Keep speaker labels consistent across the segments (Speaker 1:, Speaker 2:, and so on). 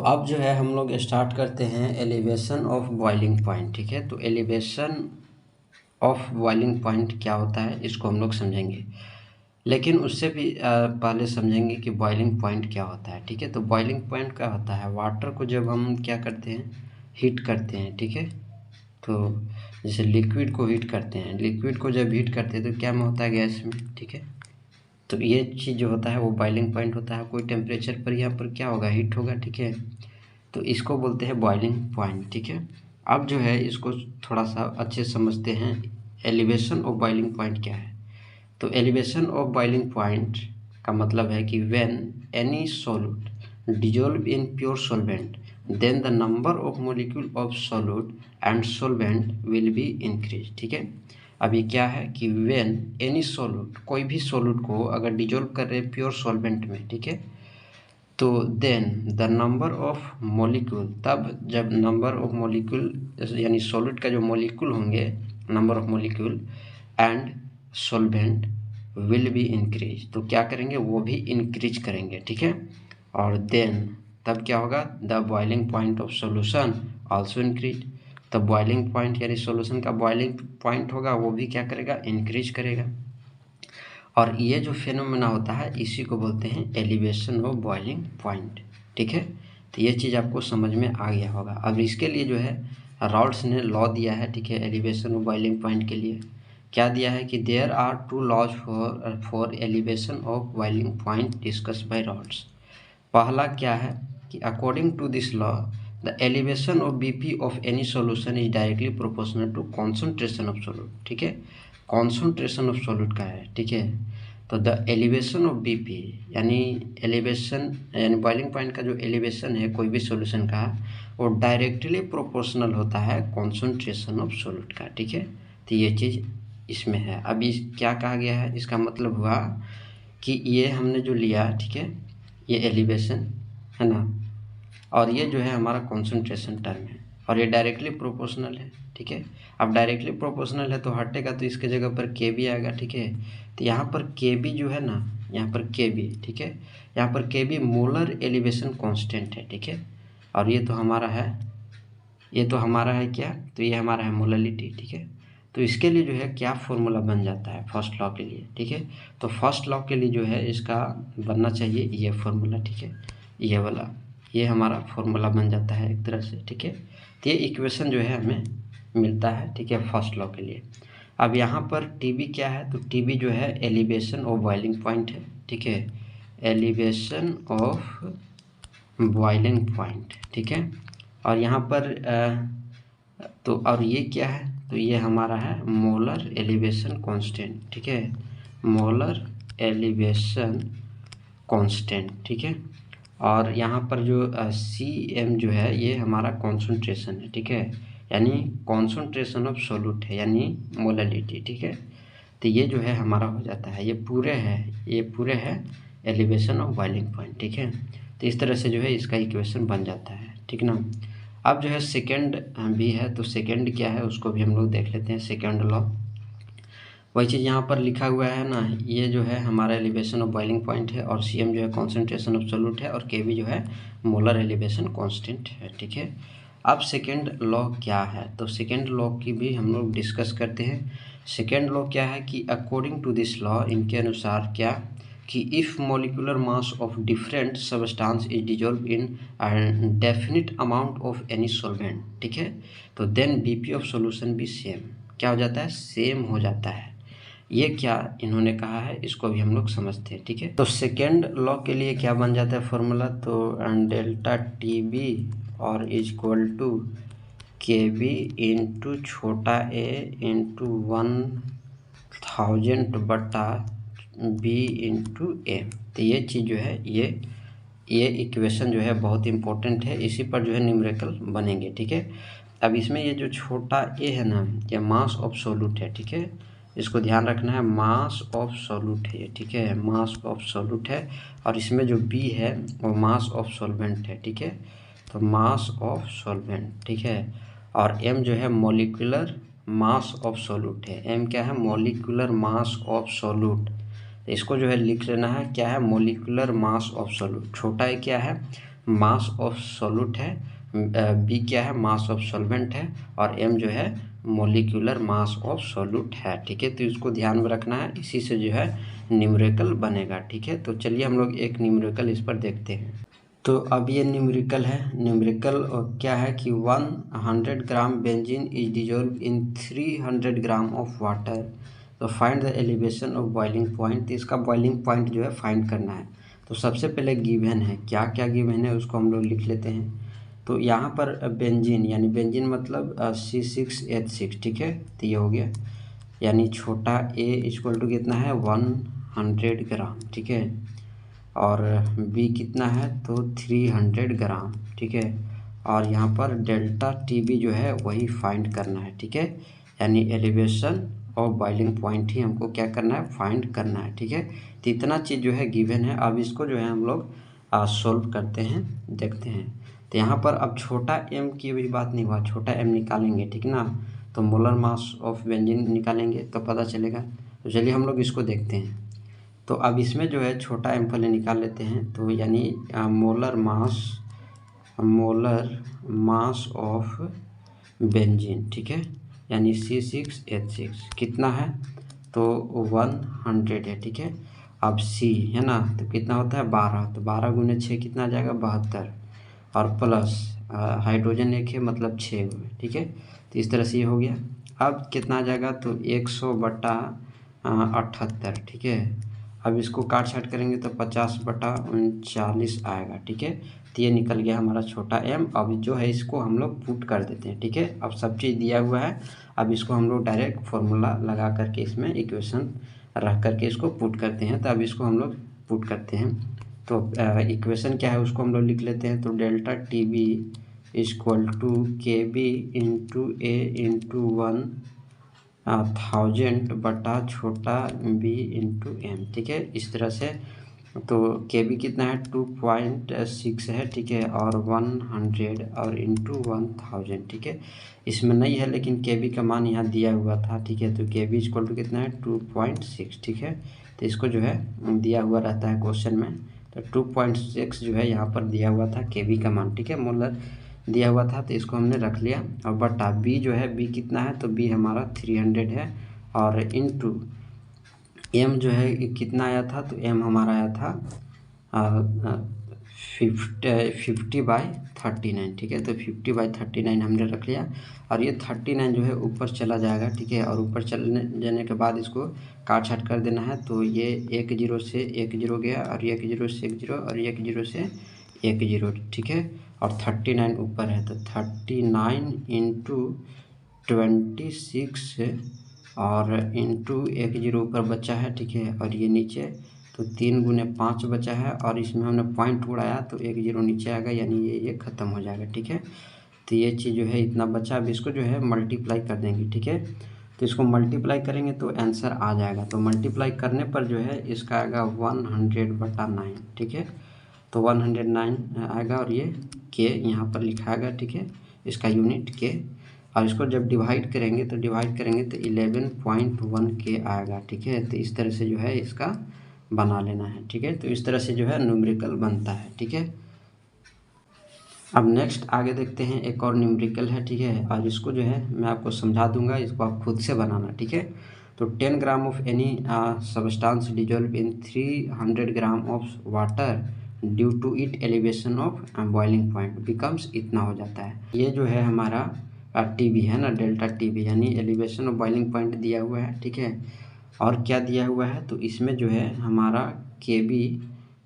Speaker 1: अब जो है हम लोग स्टार्ट करते हैं एलिवेशन ऑफ बॉइलिंग पॉइंट। ठीक है, तो एलिवेशन ऑफ बॉइलिंग पॉइंट क्या होता है इसको हम लोग समझेंगे, लेकिन उससे भी पहले समझेंगे कि बॉइलिंग पॉइंट क्या होता है। ठीक है, तो बॉइलिंग पॉइंट क्या होता है, वाटर को जब हम क्या करते हैं, हीट करते हैं। ठीक है, तो जैसे लिक्विड को हीट करते हैं, लिक्विड को जब हीट करते हैं तो क्या में होता है, गैस में। ठीक है, तो ये चीज़ जो होता है वो बॉइलिंग पॉइंट होता है। कोई टेम्परेचर पर यहाँ पर क्या होगा, हीट होगा। ठीक है, तो इसको बोलते हैं बॉइलिंग पॉइंट। ठीक है, अब जो है इसको थोड़ा सा अच्छे से समझते हैं, एलिवेशन ऑफ बॉइलिंग पॉइंट क्या है। तो एलिवेशन ऑफ बॉइलिंग पॉइंट का मतलब है कि when any solute dissolve in pure solvent then the number of molecule of solute and solvent will be increase. ठीक है, अब ये क्या है कि व्हेन एनी सॉल्यूट, कोई भी सॉल्यूट को अगर डिजोल्व कर रहे प्योर सॉल्वेंट में, ठीक है, तो then the number of molecule, तब जब नंबर ऑफ मॉलिक्यूल यानी सॉलिड का जो मॉलिक्यूल होंगे, number of molecule and solvent will be increase, तो क्या करेंगे, वो भी इंक्रीज करेंगे। ठीक है, और देन तब क्या होगा, the boiling point of solution also increase, तब बॉइलिंग पॉइंट यानी सॉल्यूशन का बॉइलिंग पॉइंट होगा वो भी क्या करेगा, इंक्रीज करेगा। और ये जो फिनोमेना होता है इसी को बोलते हैं एलिवेशन ऑफ बॉइलिंग पॉइंट। ठीक है, तो ये चीज़ आपको समझ में आ गया होगा। अब इसके लिए जो है राल्स ने लॉ दिया है। ठीक है, एलिवेशन ऑफ बॉइलिंग पॉइंट के लिए क्या दिया है कि there are two laws for elevation of boiling point discuss by Raoult's. पहला क्या है कि according to this law the elevation of BP of any solution is directly proportional to concentration of solute. ठीक है, कॉन्सेंट्रेशन ऑफ सॉल्यूट का है। ठीक है, तो द एलिवेशन ऑफ बीपी यानी एलिवेशन यानी बॉइलिंग पॉइंट का जो एलिवेशन है कोई भी सॉल्यूशन का, वो डायरेक्टली प्रोपोर्शनल होता है कॉन्सेंट्रेशन ऑफ सॉल्यूट का। ठीक है, तो ये चीज़ इसमें है। अभी क्या कहा गया है, इसका मतलब हुआ कि ये हमने जो लिया, ठीक है, ये एलिवेशन है ना, और ये जो है हमारा कॉन्सेंट्रेशन टर्म है, और ये डायरेक्टली प्रोपोर्शनल है। ठीक है, अब डायरेक्टली प्रोपोर्शनल है तो हटेगा तो इसके जगह पर के बी आएगा। ठीक है, तो यहाँ पर के बी जो है ना, यहाँ पर के बी, ठीक है, यहाँ पर के बी मोलर एलिवेशन कांस्टेंट है। ठीक है, और ये तो हमारा है, ये तो हमारा है क्या, तो ये हमारा है मोललिटी। ठीक है, तो इसके लिए जो है क्या फॉर्मूला बन जाता है फर्स्ट लॉ के लिए। ठीक है, तो फर्स्ट लॉ के लिए जो है इसका बनना चाहिए ये फॉर्मूला। ठीक है, ये वाला, ये हमारा फॉर्मूला बन जाता है एक तरह से। ठीक है, तो ये इक्वेशन जो है हमें मिलता है। ठीक है, फर्स्ट लॉ के लिए। अब यहाँ पर टीबी क्या है, तो टीबी जो है एलिवेशन ऑफ बॉइलिंग पॉइंट है। ठीक है, एलिवेशन ऑफ बॉइलिंग पॉइंट। ठीक है, और यहाँ पर तो और ये क्या है, तो ये हमारा है मोलर एलिवेशन कांस्टेंट। ठीक है, मोलर एलिवेशन कांस्टेंट। ठीक है, और यहाँ पर जो सी एम जो है ये हमारा कॉन्सेंट्रेशन है। ठीक है, यानी कॉन्सेंट्रेशन ऑफ सोल्यूट है, यानी मोललिटी। ठीक है, तो ये जो है हमारा हो जाता है, ये पूरे है, ये पूरे है एलिवेशन ऑफ बॉइलिंग पॉइंट। ठीक है, तो इस तरह से जो है इसका इक्वेशन बन जाता है। ठीक ना, अब जो है सेकेंड भी है, तो सेकेंड क्या है उसको भी हम लोग देख लेते हैं। सेकेंड लॉ वही चीज़ यहाँ पर लिखा हुआ है ना, ये जो है हमारा एलिवेशन ऑफ बॉइलिंग पॉइंट है, और सी एम जो है कॉन्सेंट्रेशन ऑफ सोल्यूट है, और के बी जो है मोलर एलिवेशन कांस्टेंट है। ठीक है, अब सेकेंड लॉ क्या है, तो सेकेंड लॉ की भी हम लोग डिस्कस करते हैं। सेकेंड लॉ क्या है कि अकॉर्डिंग टू दिस लॉ, इनके अनुसार क्या कि if molecular mass of different substance is dissolve in definite amount of any solvent, ठीक है, तो देन बीपी ऑफ सॉल्यूशन भी सेम क्या हो जाता है, सेम हो जाता है। ये क्या इन्होंने कहा है इसको भी हम लोग समझते हैं। ठीक है, तो सेकेंड लॉ के लिए क्या बन जाता है फॉर्मूला, तो डेल्टा टी बी और is equal to K B into छोटा ए इंटू 1000 बटा बी इंटू ए। तो ये चीज़ जो है ये इक्वेशन जो है बहुत इंपॉर्टेंट है, इसी पर जो है न्यूमेरिकल बनेंगे। ठीक है, अब इसमें ये जो छोटा ए है ना, ये मास ऑफ सोल्यूट है। ठीक है, इसको ध्यान रखना है, मास ऑफ सोल्यूट है ये। ठीक है, मास ऑफ सोल्यूट है, और इसमें जो बी है वो मास ऑफ सॉल्वेंट है। ठीक है, तो मास ऑफ सॉल्वेंट। ठीक है, और एम जो है मॉलिक्यूलर मास ऑफ सोल्यूट है। एम क्या है, मॉलिक्यूलर मास ऑफ सोल्यूट, तो इसको जो है लिख लेना है क्या है, मॉलिक्यूलर मास ऑफ सोल्यूट। छोटा ए क्या है, मास ऑफ सॉल्यूट है, बी क्या है, मास ऑफ सॉल्वेंट है, और एम जो है मॉलिक्यूलर मास ऑफ सॉल्यूट है। ठीक है, तो इसको ध्यान में रखना है, इसी से जो है न्यूमेरिकल बनेगा। ठीक है, तो चलिए हम लोग एक न्यूमेरिकल इस पर देखते हैं। तो अब ये न्यूमेरिकल है, न्यूमेरिकल क्या है कि 100 gram benzene is dissolve in 300 gram of water, तो find the elevation of boiling point. इसका बॉइलिंग पॉइंट जो है फाइंड करना है। तो सबसे पहले गिवन है, क्या क्या गिवन है उसको हम लोग लिख लेते हैं। तो यहाँ पर बेंजीन, यानी बेंजीन मतलब C6H6, ठीक है, तो ये हो गया, यानी छोटा ए इक्वल टू कितना है 100 ग्राम, ठीक है, और बी कितना है तो 300 ग्राम, ठीक है, और यहाँ पर डेल्टा टी बी जो है वही फाइंड करना है। ठीक है, यानी एलिवेशन ऑफ बॉइलिंग पॉइंट ही हमको क्या करना है, फाइंड करना है। ठीक है, तो इतना चीज़ जो है गिवन है। अब इसको जो है हम लोग सोल्व करते हैं, देखते हैं। तो यहाँ पर अब छोटा एम की भी बात नहीं हुआ, छोटा एम निकालेंगे, ठीक ना, तो मोलर मास ऑफ बेंजीन निकालेंगे तो पता चलेगा। तो चलिए हम लोग इसको देखते हैं। तो अब इसमें जो है छोटा एम पहले निकाल लेते हैं, तो यानी मोलर मास ऑफ बेंजीन, ठीक है, यानी C6H6 कितना है तो 100 है। ठीक है, अब C है ना, तो कितना होता है 12, तो 12 गुने 6 कितना आ जाएगा 72, और प्लस हाइड्रोजन एक है मतलब 6 हुए। ठीक है, तो इस तरह से ये हो गया। अब कितना आ जाएगा तो 100/78, ठीक है। अब इसको काट छाट करेंगे तो 50/39 आएगा। ठीक है, तो ये निकल गया हमारा छोटा एम। अब जो है इसको हम लोग पुट कर देते हैं। ठीक है, अब सब चीज़ दिया हुआ है, अब इसको हम लोग डायरेक्ट फॉर्मूला लगा करके इसमें इक्वेशन रख करके इसको पुट करते हैं। तो अब इसको हम लोग पुट करते हैं, तो इक्वेशन क्या है उसको हम लोग लिख लेते हैं। तो delta T B equal to K B into A into 1000 बटा छोटा बी इंटू एम। ठीक है, इस तरह से। तो के बी कितना है 2.6 है, ठीक है, और 100 और इंटू 1000, ठीक है, इसमें नहीं है लेकिन के बी का मान यहाँ दिया हुआ था। ठीक है, तो के बी इक्वल टू कितना है 2.6, ठीक है, तो इसको जो है दिया हुआ रहता है क्वेश्चन में। तो 2.6 जो है यहाँ पर दिया हुआ था के बी का मान, ठीक है, मोलर दिया हुआ था, तो इसको हमने रख लिया। और बटा बी जो है, बी कितना है तो बी हमारा 300 है, और इनटू एम जो है कितना आया था तो एम हमारा आया था 50/39, ठीक है, तो 50/39 हमने रख लिया। और ये 39 जो है ऊपर चला जाएगा, ठीक है, और ऊपर चलने जाने के बाद इसको काट छाट कर देना है। तो ये 1 0 से 1 0 गया, और 1 0 से 1 0, और 1 0 से 1 0, ठीक है, और 39 ऊपर है, तो 39 इंटू 26 और इंटू 1 0 ऊपर बचा है, ठीक है, और ये नीचे, तो 3 गुने 5 बचा है, और इसमें हमने पॉइंट उड़ाया तो 1 0 नीचे आएगा, यानी ये ख़त्म हो जाएगा। ठीक है, तो ये चीज़ जो है इतना बचा। अब इसको जो है मल्टीप्लाई कर देंगे, ठीक है, तो इसको मल्टीप्लाई करेंगे तो आंसर आ जाएगा। तो मल्टीप्लाई करने पर जो है इसका आएगा 100/9, ठीक है, तो 109 आएगा, और ये के यहाँ पर लिखाएगा, ठीक है, इसका यूनिट के। और इसको जब डिवाइड करेंगे तो 11.1 के आएगा, ठीक है, तो इस तरह से जो है इसका बना लेना है। ठीक है, तो इस तरह से जो है न्यूमेरिकल बनता है। ठीक है, अब नेक्स्ट आगे देखते हैं, एक और न्यूमेरिकल है, ठीक है, और इसको जो है मैं आपको समझा दूंगा, इसको आप खुद से बनाना। ठीक है, तो 10 gram of any substance dissolve in 300 gram of water due to it elevation of boiling point becomes इतना हो जाता है। ये जो है हमारा टी बी है ना, डेल्टा टी बी, यानी एलिवेशन ऑफ बॉइलिंग पॉइंट दिया हुआ है। ठीक है, और क्या दिया हुआ है तो इसमें जो है हमारा के बी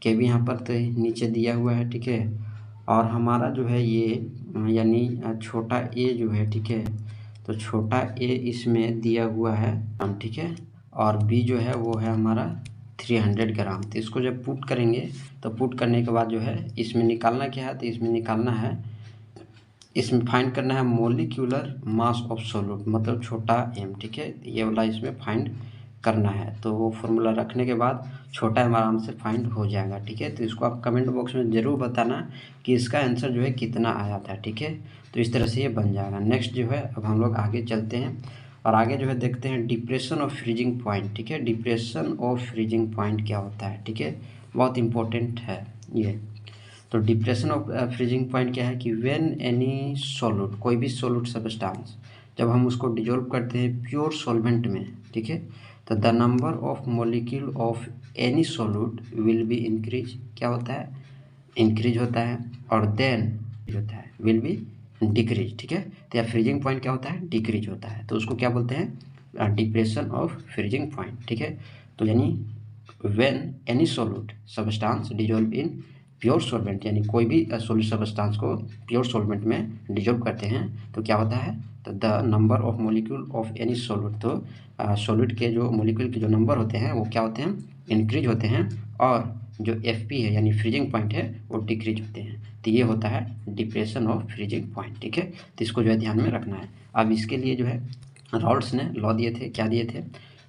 Speaker 1: यहाँ पर तो नीचे दिया हुआ है, ठीक है, और हमारा जो है ये यानी छोटा ए जो है, ठीक है, तो छोटा ए इसमें दिया हुआ है, ठीक है, और बी जो है वो है हमारा 300 ग्राम। तो इसको जब पुट करेंगे तो पुट करने के बाद जो है इसमें निकालना क्या है, तो इसमें निकालना है, इसमें फाइंड करना है मोलिक्यूलर मास ऑफ सॉल्यूट, मतलब छोटा एम, ठीक है, ये वाला इसमें फाइंड करना है। तो वो फॉर्मूला रखने के बाद छोटा एम आराम से फाइंड हो जाएगा। ठीक है, तो इसको आप कमेंट बॉक्स में ज़रूर बताना कि इसका आंसर जो है कितना आया था। ठीक है, तो इस तरह से ये बन जाएगा। नेक्स्ट जो है अब हम लोग आगे चलते हैं, और आगे जो है देखते हैं डिप्रेशन ऑफ फ्रीजिंग पॉइंट। ठीक है, डिप्रेशन ऑफ फ्रीजिंग पॉइंट क्या होता है, ठीक है, बहुत इंपॉर्टेंट है ये। तो डिप्रेशन ऑफ फ्रीजिंग पॉइंट क्या है कि व्हेन एनी सॉल्यूट, कोई भी सॉल्यूट सब्सटेंस जब हम उसको डिजोल्व करते हैं प्योर सॉल्वेंट में, ठीक है, तो the number of molecule of any solute will be increase, क्या होता है, इंक्रीज होता है, और देन होता है विल बी डिक्रीज, ठीक है। तो या फ्रीजिंग पॉइंट क्या होता है, डिक्रीज होता है, तो उसको क्या बोलते हैं, डिप्रेशन ऑफ फ्रीजिंग पॉइंट, ठीक है। तो यानी when any solute substance dissolve in pure solvent, यानी कोई भी सॉलिड सब्सटेंस को प्योर सॉल्वेंट में डिजोल्व करते हैं तो क्या होता है, तो the number of molecule of any solute, तो सॉलिड के जो मॉलिक्यूल के जो नंबर होते हैं वो क्या होते हैं, इंक्रीज होते हैं, और जो एफपी है यानी फ्रीजिंग पॉइंट है वो डिक्रीज होते हैं। तो ये होता है डिप्रेशन ऑफ फ्रीजिंग पॉइंट, ठीक है। तो इसको जो है ध्यान में रखना है। अब इसके लिए जो है रॉल्स ने लॉ दिए थे, क्या दिए थे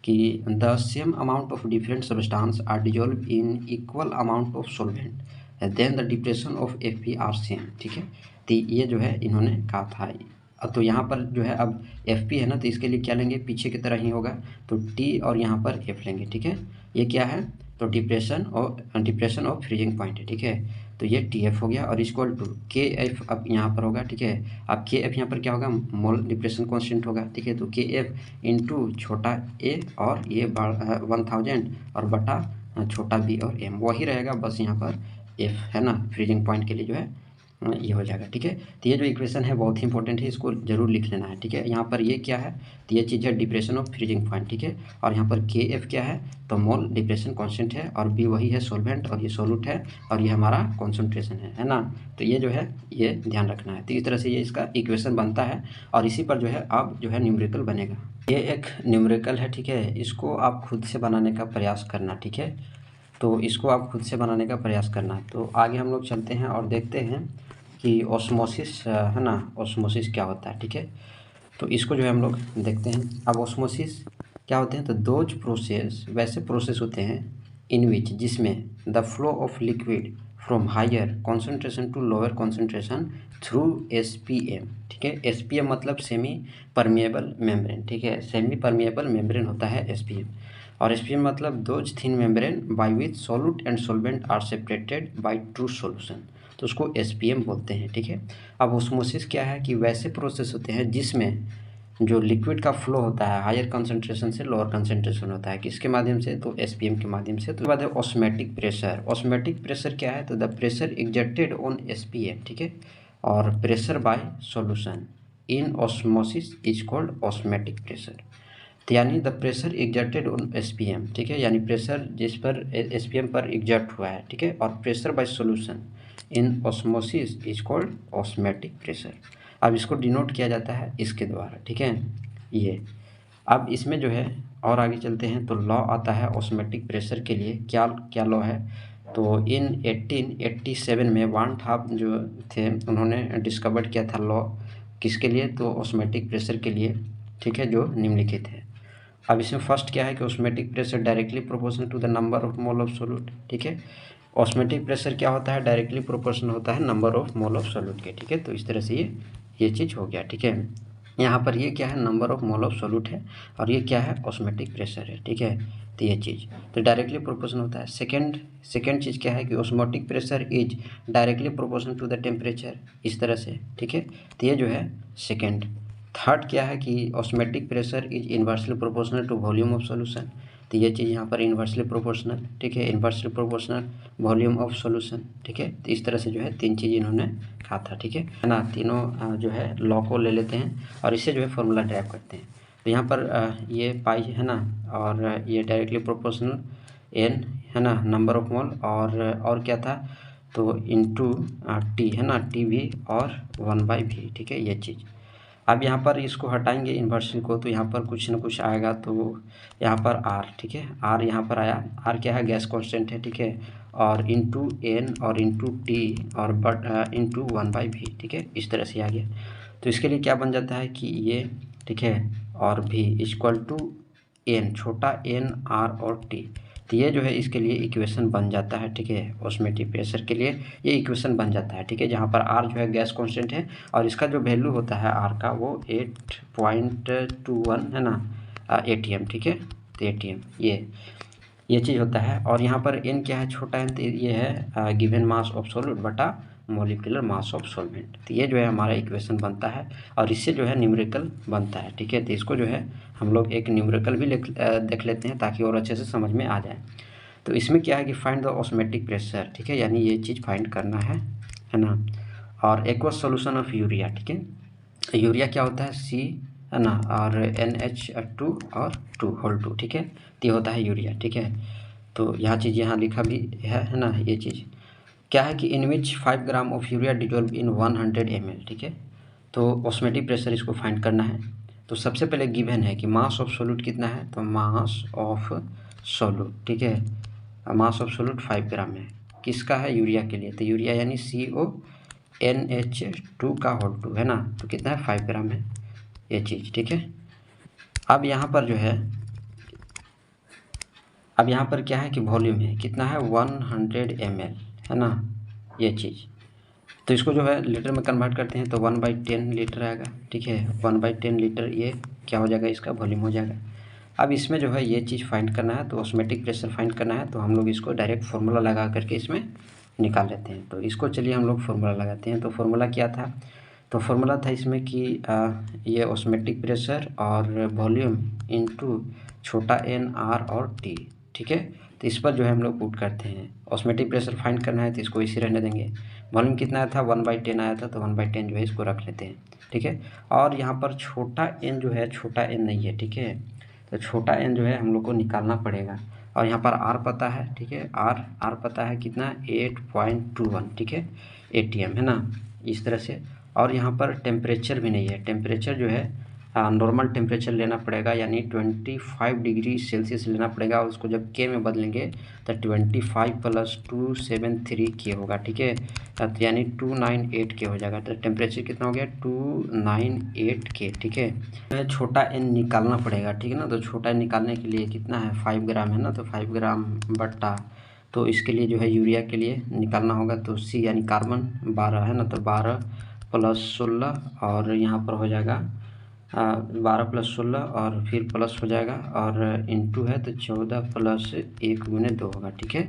Speaker 1: कि the same amount of different substance are dissolve in equal amount of solvent then the depression of F P are same, ठीक है। तो ये जो है इन्होंने कहा था। अब तो यहाँ पर जो है अब एफ पी है ना, तो इसके लिए क्या लेंगे, पीछे की तरह ही होगा, तो टी और यहाँ पर एफ लेंगे, ठीक है। ये क्या है, तो डिप्रेशन ऑफ फ्रीजिंग पॉइंट है, ठीक है। तो ये टी एफ हो गया और इक्वल टू के एफ अब यहाँ पर होगा, ठीक है। अब के एफ यहाँ पर क्या होगा, मोल डिप्रेशन कॉन्स्टेंट होगा, ठीक है। तो के एफ इंटू छोटा ए और ये 1000 और बटा छोटा बी और एम वही रहेगा, बस यहाँ पर एफ है ना फ्रीजिंग पॉइंट के लिए जो है ये हो जाएगा, ठीक है। तो ये जो इक्वेशन है बहुत ही इंपॉर्टेंट है, इसको जरूर लिख लेना है, ठीक है। यहाँ पर ये क्या है, तो ये चीज़ है डिप्रेशन ऑफ फ्रीजिंग पॉइंट, ठीक है। और यहाँ पर के एफ क्या है, तो मोल डिप्रेशन कांस्टेंट है, और बी वही है सॉल्वेंट, और ये सॉल्यूट है, और ये हमारा कॉन्सेंट्रेशन है ना। तो ये जो है ये ध्यान रखना है। तो इस तरह से ये इसका इक्वेशन बनता है, और इसी पर जो है अब जो है न्यूमेरिकल बनेगा। ये एक न्यूमेरिकल है, ठीक है। इसको आप खुद से बनाने का प्रयास करना, ठीक है। तो इसको आप खुद से बनाने का प्रयास करना। तो आगे हम लोग चलते हैं और देखते हैं कि ऑस्मोसिस है ना, ऑस्मोसिस क्या होता है, ठीक है। तो इसको जो है हम लोग देखते हैं। अब ऑस्मोसिस क्या होते हैं, तो दोज प्रोसेस वैसे प्रोसेस होते हैं इन विच, जिसमें the flow of liquid from higher concentration to lower concentration through SPM, ठीक है। एसपीएम मतलब सेमी परमिएबल मेम्ब्रेन, ठीक है। सेमी परमिएबल मेम्ब्रेन होता है एसपीएम, और एसपीएम मतलब those thin membrane by which solute and solvent are separated by true solution, तो उसको एसपीएम बोलते हैं, ठीक है। अब ऑस्मोसिस क्या है कि वैसे प्रोसेस होते हैं जिसमें जो लिक्विड का फ्लो होता है हायर कंसंट्रेशन से लोअर कंसंट्रेशन होता है, किसके माध्यम से, तो एसपीएम के माध्यम से। तो बाद है ऑस्मेटिक प्रेशर। ऑस्मेटिक प्रेशर क्या है, तो the pressure exerted on SPM, ठीक है, और pressure by solution in osmosis is called osmotic pressure. तो यानी the pressure exerted on SPM, ठीक है, यानी प्रेशर जिस पर एसपीएम पर एग्जर्ट हुआ है, ठीक है, और pressure by solution in osmosis is called osmotic pressure. अब इसको डिनोट किया जाता है इसके द्वारा, ठीक है। ये अब इसमें जो है और आगे चलते हैं तो लॉ आता है ऑस्मेटिक प्रेशर के लिए। क्या क्या लॉ है, तो इन 1887 में वान ठाप जो थे उन्होंने डिस्कवर किया था लॉ, किसके लिए, तो ऑस्मेटिक प्रेशर के लिए, ठीक है, जो निम्नलिखित है। अब इसमें फर्स्ट क्या है कि osmotic pressure directly proportional to the number of mole of solute, ठीक है। ऑस्मेटिक प्रेशर क्या होता है, डायरेक्टली प्रोपोर्शनल होता है number of mole of solute के, ठीक है। तो इस तरह से ये चीज़ हो गया, ठीक है। यहाँ पर ये क्या है, number of mole of solute है, और ये क्या है, ऑस्मेटिक प्रेशर है, ठीक है। तो ये चीज़ तो डायरेक्टली प्रोपोर्शनल होता है। सेकेंड चीज़ क्या है कि osmotic pressure is directly proportional to the temperature, इस तरह से, ठीक है। तो ये जो है सेकेंड। थर्ड क्या है कि osmotic pressure is inversely proportional to volume of solution, तो ये चीज़ यहाँ पर इन्वर्सली प्रोपोर्शनल, ठीक है, inversely proportional volume of solution, ठीक है। तो इस तरह से जो है तीन चीज़ इन्होंने कहा था, ठीक है ना। तीनों जो है लॉ को ले लेते हैं और इससे जो है फॉर्मूला ड्राइव करते हैं। तो यहाँ पर ये पाई है ना, और ये डायरेक्टली प्रोपोर्शनल एन है ना, नंबर ऑफ मोल, और क्या था, तो इनटू टी है ना, टी भी और 1/v, ठीक है, ये चीज़। अब यहाँ पर इसको हटाएंगे इन्वर्सन को, तो यहाँ पर कुछ ना कुछ आएगा, तो यहाँ पर आर, ठीक है, आर यहाँ पर आया। आर क्या है, गैस कांस्टेंट है, ठीक है, और इंटू एन और इंटू टी और बट इंटू 1/v, ठीक है, इस तरह से आ गया। तो इसके लिए क्या बन जाता है कि ये, ठीक है, और भी इक्वल टू एन, छोटा एन आर और टी। तो ये जो है इसके लिए इक्वेशन बन जाता है, ठीक है, ऑस्मेटिक प्रेशर के लिए ये इक्वेशन बन जाता है, ठीक है, जहाँ पर आर जो है गैस कांस्टेंट है और इसका जो वैल्यू होता है आर का वो 8.21 है ना, ATM, ठीक है, तो ATM ये। ये चीज़ होता है। और यहाँ पर n क्या है, छोटा n, तो ये है गिवन मास ऑफ सॉल्यूट बटा मॉलिक्यूलर मास ऑफ सॉल्वेंट। तो ये जो है हमारा इक्वेशन बनता है और इससे जो है न्यूमेरिकल बनता है, ठीक है। तो इसको जो है हम लोग एक न्यूमेरिकल भी देख लेते हैं ताकि और अच्छे से समझ में आ जाए। तो इसमें क्या है कि फाइंड द ऑस्मेटिक प्रेशर, ठीक है, यानी ये चीज़ फाइंड करना है ना। और एक्वस सॉल्यूशन ऑफ यूरिया, ठीक है। यूरिया क्या होता है, C है ना, और NH2 और 2 होल 2, ठीक है। तो ये होता है यूरिया, ठीक है। तो यहाँ चीज़ यहाँ लिखा भी है ना। ये चीज़ क्या है कि इन विच 5 gram of urea dissolve in 100 ml, ठीक है। तो ऑस्मेटिक प्रेशर इसको फाइंड करना है। तो सबसे पहले गिवन है कि मास ऑफ सोल्यूट कितना है, तो मास ऑफ सोल्यूट, ठीक है, मास ऑफ सोल्यूट 5 ग्राम है। किसका है, यूरिया के लिए। तो यूरिया यानी CONH2 का होल 2 है ना, तो कितना है, 5 ग्राम है ये चीज़, ठीक है। अब यहाँ पर जो है, अब यहाँ पर क्या है कि वॉल्यूम है, कितना है, 100 ml है ना, ये चीज़। तो इसको जो है लीटर में कन्वर्ट करते हैं तो 1/10 लीटर आएगा, ठीक है। 1/10 लीटर ये क्या हो जाएगा, इसका वॉल्यूम हो जाएगा। अब इसमें जो है ये चीज़ फाइंड करना है, तो ऑस्मेटिक प्रेशर फाइंड करना है, तो हम लोग इसको डायरेक्ट फार्मूला लगा करके इसमें निकाल लेते हैं। तो इसको चलिए हम लोग फार्मूला लगाते हैं। तो फार्मूला क्या था, तो फार्मूला था इसमें कि ये ऑस्मेटिक प्रेशर और वॉल्यूम इनटू छोटा n r और t, ठीक है। तो इस पर जो है हम लोग पुट करते हैं। ऑस्मेटिक प्रेशर फाइंड करना है तो इसको इसी रहने देंगे। वॉल्यूम कितना आया था, 1/10 आया था, तो 1/10 जो है इसको रख लेते हैं, ठीक है। और यहाँ पर छोटा n जो है, छोटा n नहीं है, ठीक है। तो छोटा n जो है हम लोग को निकालना पड़ेगा। और यहाँ पर r पता है, ठीक है, r पता है कितना, 8.21, ठीक है, ATM है ना, इस तरह से। और यहाँ पर टेम्परेचर भी नहीं है, टेम्परेचर जो है नॉर्मल टेम्परेचर लेना पड़ेगा, यानी 25 डिग्री सेल्सियस लेना पड़ेगा। उसको जब के में बदलेंगे तो 25 + 273 के होगा, ठीक है। तो यानी 298 के हो जाएगा। तो टेम्परेचर कितना हो गया, 298 के, ठीक है। छोटा n निकालना पड़ेगा, ठीक है ना। तो छोटा n निकालने के लिए कितना है, 5 ग्राम है ना, तो 5 ग्राम बट्टा, तो इसके लिए जो है यूरिया के लिए निकालना होगा तो C यानी कार्बन 12 है ना, तो 12 + 16 और यहाँ पर हो जाएगा 12 + 16 और फिर प्लस हो जाएगा और इंटू है तो 14 + 1 × 2 होगा, ठीक है।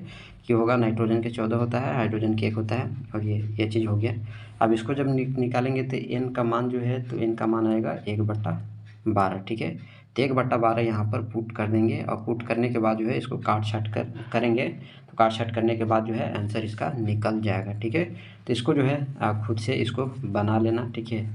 Speaker 1: ये होगा, नाइट्रोजन के 14 होता है, हाइड्रोजन के 1 होता है, और ये चीज़ हो गया। अब इसको जब निकालेंगे तो n का मान जो है, तो n का मान आएगा 1/12, ठीक है। तो 1/12 यहाँ पर पुट कर देंगे और पुट करने के बाद जो है इसको काट छाट करेंगे। तो काट छाट करने के बाद जो है आंसर इसका निकल जाएगा, ठीक है। तो इसको जो है खुद से इसको बना लेना, ठीक है।